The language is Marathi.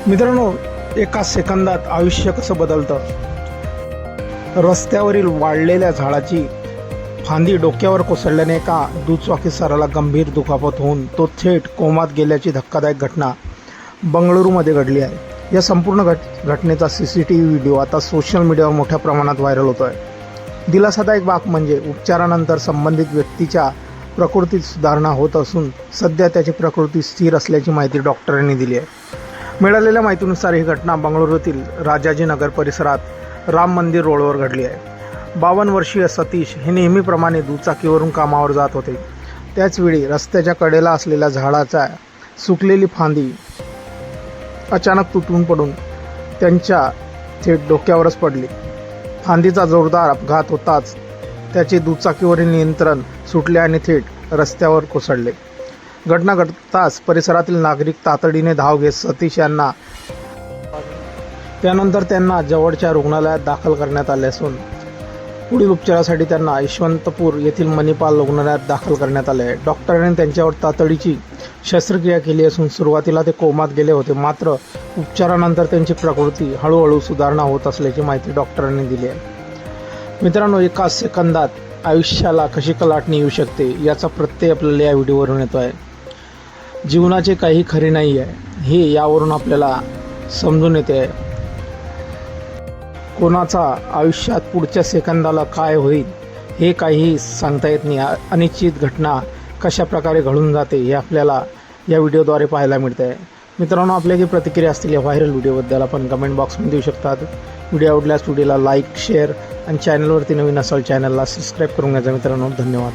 मित्रांनो, एका सेकंदात आयुष्य कसं बदलतं. रस्त्यावरील वाळलेल्या झाडाची फांदी डोक्यावर कोसळल्याने एका दुचाकीस्वाराला गंभीर दुखापत होऊन तो थेट कोमात गेल्याची धक्कादायक घटना बंगळुरूमध्ये घडली आहे. या संपूर्ण घटनेचा CCTV व्हिडिओ आता सोशल मीडियावर मोठ्या प्रमाणात व्हायरल होतो आहे. दिलासादायक बाब म्हणजे उपचारानंतर संबंधित व्यक्तीच्या प्रकृतीत सुधारणा होत असून सध्या त्याची प्रकृती स्थिर असल्याची माहिती डॉक्टरांनी दिली आहे. मिळालेल्या माहितीनुसार ही घटना बंगळुरूतील राजाजीनगर परिसरात राम मंदिर रोडवर घडली आहे. 52 वर्षीय सतीश हे नेहमीप्रमाणे दुचाकीवरून कामावर जात होते. त्याचवेळी रस्त्याच्या कडेला असलेल्या झाडाचा सुकलेली फांदी अचानक तुटून पडून त्यांच्या थेट डोक्यावरच पडली. फांदीचा जोरदार अपघात होताच त्याचे दुचाकीवरील नियंत्रण सुटले आणि थेट रस्त्यावर कोसळले. घटना घडताच परिसरातील नागरिक तातडीने धाव घेत सतीश यांना त्यानंतर त्यांना जवळच्या रुग्णालयात दाखल करण्यात आले असून पुढील उपचारासाठी त्यांना यशवंतपूर येथील मणिपाल रुग्णालयात दाखल करण्यात आले आहे. डॉक्टरांनी त्यांच्यावर तातडीची शस्त्रक्रिया केली असून सुरुवातीला ते कोमात गेले होते, मात्र उपचारानंतर त्यांची प्रकृती हळूहळू सुधारणा होत असल्याची माहिती डॉक्टरांनी दिली आहे. मित्रांनो, एका सेकंदात आयुष्याला कशी कलाटणी येऊ शकते याचा प्रत्यय आपल्याला या व्हिडिओवरून येतो आहे. जीवनाचे काही खरे नाही आहे हे यावरून आपल्याला समजून येते आहे. कोणाचा आयुष्यात पुढच्या सेकंदाला काय होईल हे काही सांगता येत नाही. अनिश्चित घटना कशा प्रकारे घडून जाते हे आपल्याला या व्हिडिओद्वारे पाहायला मिळते आहे. मित्रांनो, आपल्या काही प्रतिक्रिया असतील या व्हायरल व्हिडिओबद्दल आपण कमेंट बॉक्समध्ये देऊ शकतात. व्हिडिओ आवडल्यास व्हिडिओला लाईक, शेअर आणि चॅनलवरती नवीन असाल चॅनलला सबस्क्राईब करून घ्यायचा. मित्रांनो, धन्यवाद.